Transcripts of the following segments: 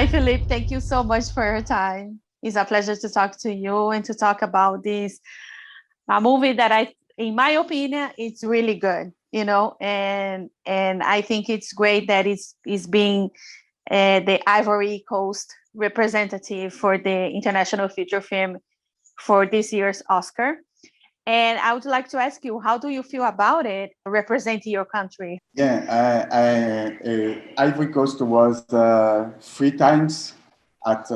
Hi, Philippe. Thank you so much for your time. It's a pleasure to talk to you and to talk about this a movie that in my opinion, it's really good. And I think it's great that it's being the Ivory Coast representative for the International Feature Film for this year's Oscar. And I would like to ask you, how do you feel about it representing your country? Yeah, Ivory Coast was 3 times at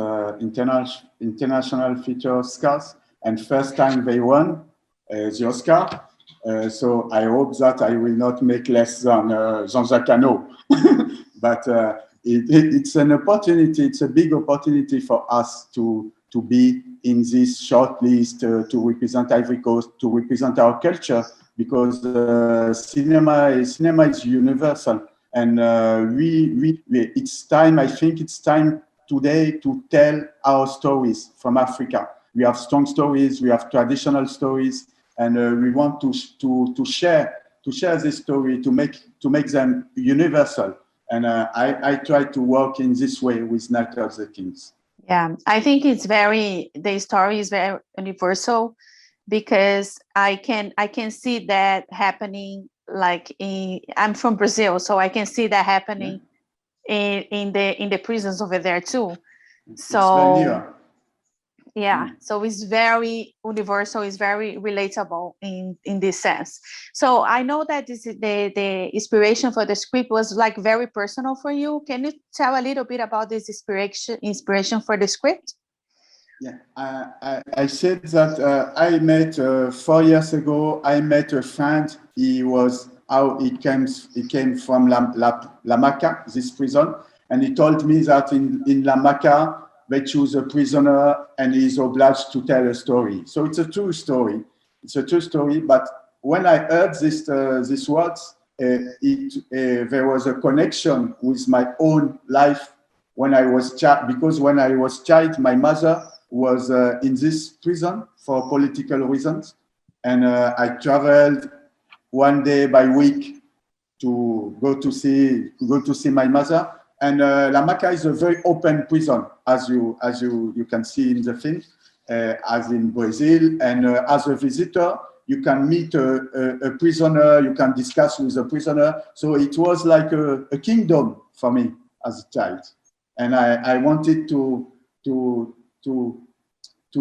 international feature Oscars, and first time they won the Oscar. So I hope that I will not make less than Jean-Jacques Hano. But it's an opportunity. It's a big opportunity for us to be in this short list, to represent Ivory Coast, to represent our culture, because cinema is universal, and it's time. I think it's time today to tell our stories from Africa. We have strong stories, we have traditional stories, and we want to share this story, to make them universal. And I try to work in this way with Night of the Kings. Yeah, I think the story is very universal, because I can see that happening. I'm from Brazil, so I can see that happening in the prisons over there too. So yeah, so it's very universal, it's very relatable in this sense. So I know that the inspiration for the script was like very personal for you. Can you tell a little bit about this inspiration for the script? Yeah, I said that I met 4 years ago. I met a friend. He came from La Maca, this prison, and he told me that in La Maca they choose a prisoner and he is obliged to tell a story. So it's a true story. It's a true story. But when I heard these words, there was a connection with my own life when I was child. Because when I was child, my mother was in this prison for political reasons, and I traveled one day by week to go to see my mother. And La Maca is a very open prison, as you can see in the film, as in Brazil. And as a visitor, you can meet a prisoner, you can discuss with a prisoner. So it was like a kingdom for me as a child, and I wanted to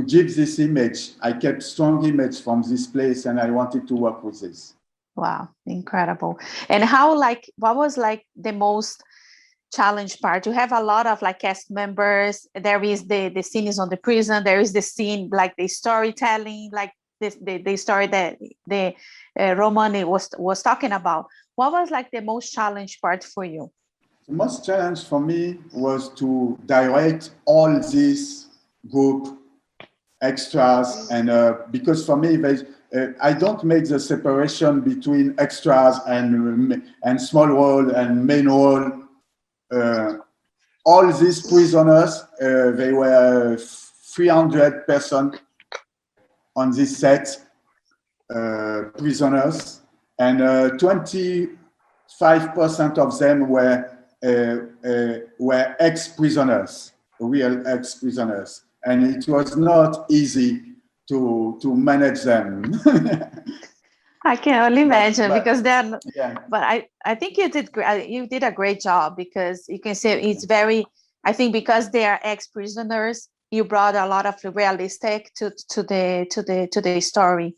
give this image. I kept strong image from this place, and I wanted to work with this. Wow, incredible. And what was the most challenge part? You have a lot of cast members. There is the scenes on the prison. There is the scene, the storytelling, the story that the Roman was talking about. What was the most challenge part for you? The most challenge for me was to direct all this group extras, and because for me I don't make the separation between extras and small role and main role. All these prisoners, they were 300 persons on this set, prisoners, and 25% of them were ex-prisoners, real ex-prisoners. And it was not easy to manage them. I can only imagine, because then. Yeah. But I think you did a great job, because you can say it's very. I think because they are ex-prisoners, you brought a lot of realistic to the story,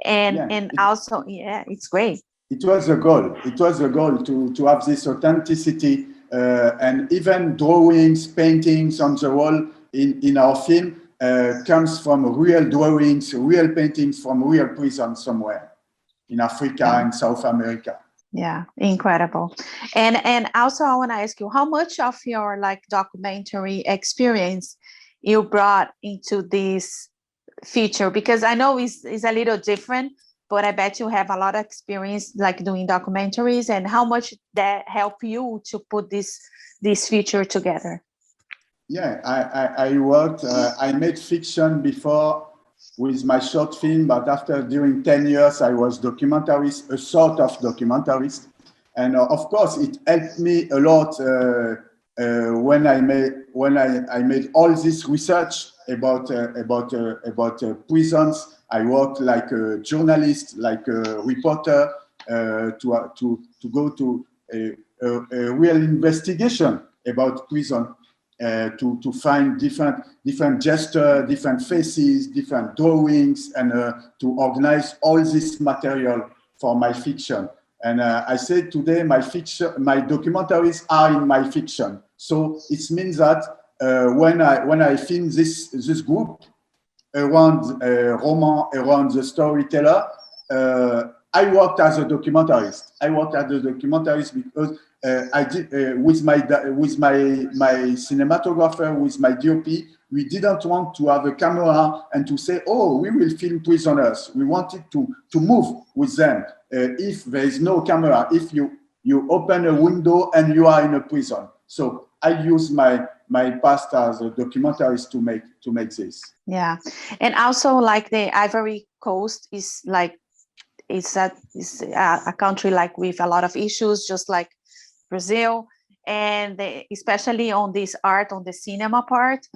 and also it's great. It was a goal. It was a goal to have this authenticity, and even drawings, paintings on the wall in our film comes from real drawings, real paintings from real prisons somewhere in Africa and South America. Yeah, incredible. And also I want to ask you, how much of your documentary experience you brought into this feature? Because I know it's a little different, but I bet you have a lot of experience doing documentaries, and how much that helped you to put this feature together. Yeah, I worked, I made fiction before with my short film, but during 10 years, I was documentarist, a sort of documentarist. And of course, it helped me a lot I made all this research about prisons, I worked like a journalist, like a reporter, to go to a real investigation about prison, to find different gestures, different faces, different drawings, and to organize all this material for my fiction. And I said today, my documentaries are in my fiction. So it means that when I film this group around roman, around the storyteller, I worked as a documentarist. Because I did with my cinematographer, with my DOP. We didn't want to have a camera and to say, "Oh, we will film prisoners." We wanted to move with them. If there is no camera, if you open a window and you are in a prison, so I use my past as a documentarist to make this. Yeah, and also like the Ivory Coast is like it's a country like with a lot of issues, just like Brazil, and especially on this art, on the cinema part,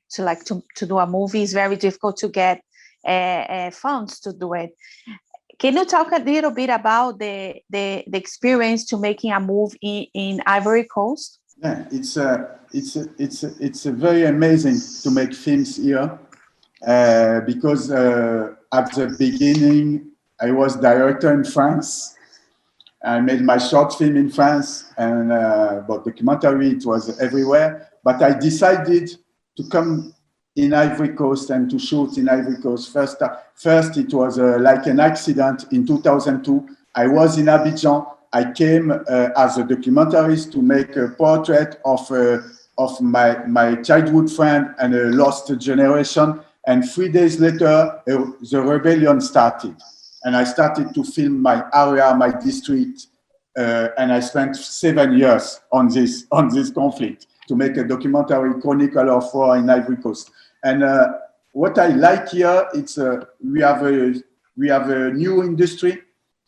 to do a movie is very difficult to get funds to do it. Can you talk a little bit about the experience to making a movie in Ivory Coast? Yeah, it's very amazing to make films here, because at the beginning I was director in France. I made my short film in France, and but documentary, it was everywhere. But I decided to come in Ivory Coast and to shoot in Ivory Coast. First it was like an accident in 2002. I was in Abidjan. I came as a documentarist to make a portrait of my childhood friend and a lost generation. And 3 days later, the rebellion started. And I started to film my area, my district, and I spent 7 years on this conflict to make a documentary chronicle of war in Ivory Coast. And what I like here, it's we have a new industry.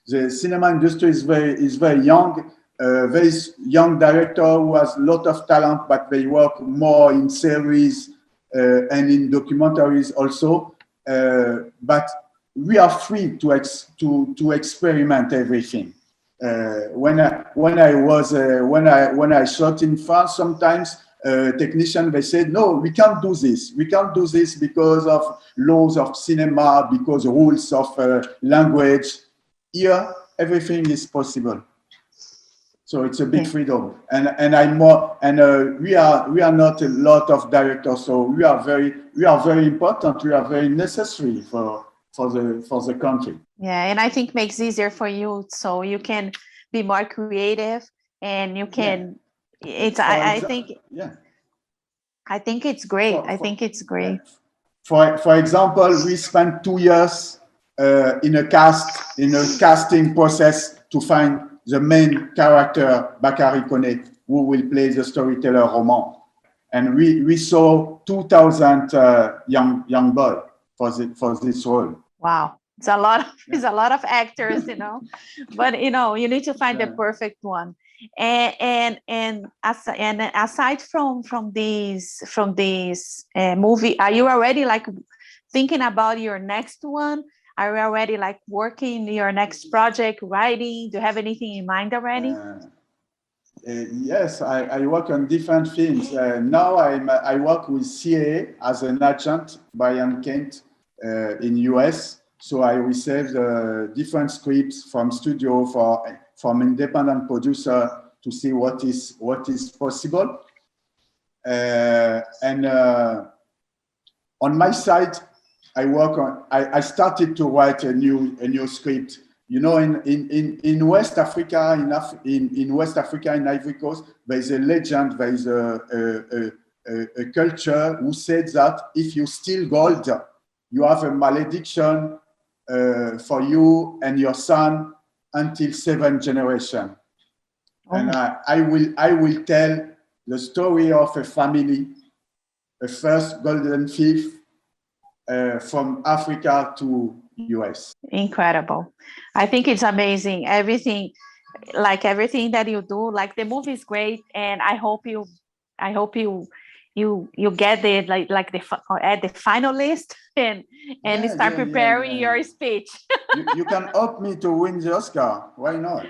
The cinema industry is very young. Very young director who has a lot of talent, but they work more in series and in documentaries also. But we are free to experiment everything. When I shot in France, sometimes technicians they said, "No, we can't do this. We can't do this because of laws of cinema, because rules of language." Here, everything is possible. So it's a big freedom, and I'm more. And we are not a lot of directors, so we are very important. We are very necessary for the country. Yeah, and I think makes easier for you, so you can be more creative, and you can. Yeah. I think. Yeah. I think it's great. I think it's great. For example, we spent 2 years in a casting process to find the main character, Bakary Koné, who will play the storyteller roman. And we saw 2,000 young boys for this role. Wow. It's a lot of actors, but you need to find the perfect one. And aside from this movie, are you already like thinking about your next one? Are you already like working your next project, writing? Do you have anything in mind already? Yes, I work on different films. Now I work with CAA as an agent, Brian Kent, in US. So I receive different scripts from studio from independent producer to see what is possible. And on my side, I started to write a new script. In West Africa, in West Africa, in Ivory Coast, there is a legend, there is a culture who said that if you steal gold, you have a malediction for you and your son until 7 generations. Oh. And I will tell the story of a family, a first golden thief from Africa to US. Incredible. I think it's amazing. Everything that you do, like the movie is great, and I hope you I hope you get the like the at the final list and start preparing your speech. You can help me to win the Oscar. Why not?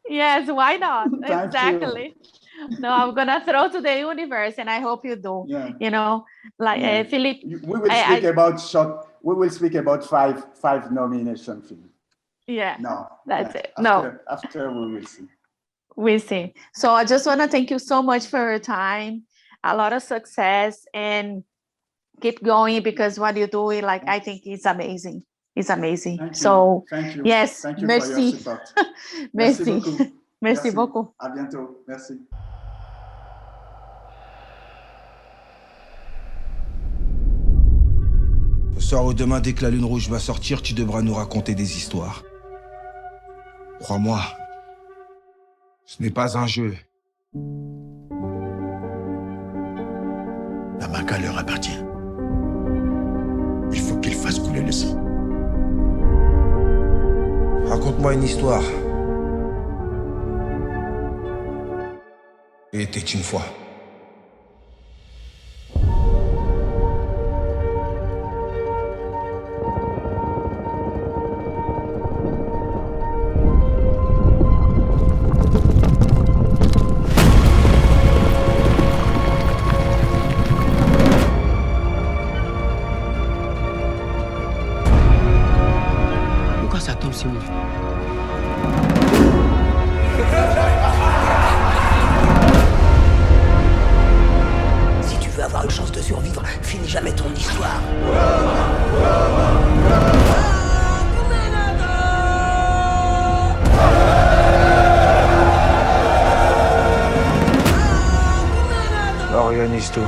Yes, why not? Thank Exactly. you. No, I'm gonna throw to the universe, and I hope you do. Yeah. You know, like Philippe. We will speak about short. We will speak about five nomination films. Yeah. No, that's it. After we will see. We see. So I just want to thank you so much for your time. A lot of success, and keep going, because what you're doing, like, I think it's amazing. It's amazing. Thank you. So Thank you. yes, Thank you merci. for your support. Merci. Merci beaucoup. Merci beaucoup. À bientôt. Merci. Ce soir ou demain, dès que la lune rouge va sortir, tu devras nous raconter des histoires. Crois-moi, ce n'est pas un jeu. La Maca leur appartient. Il faut qu'ils fassent couler le sang. Raconte-moi une histoire. Il était une fois. Pourquoi ça tombe si ouf? Si tu veux avoir une chance de survivre, finis jamais ton histoire. Organise tout.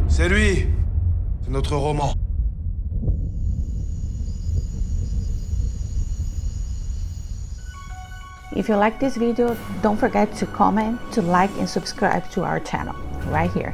C'est lui. C'est notre roman. If you like this video, don't forget to comment, to like, and subscribe to our channel right here.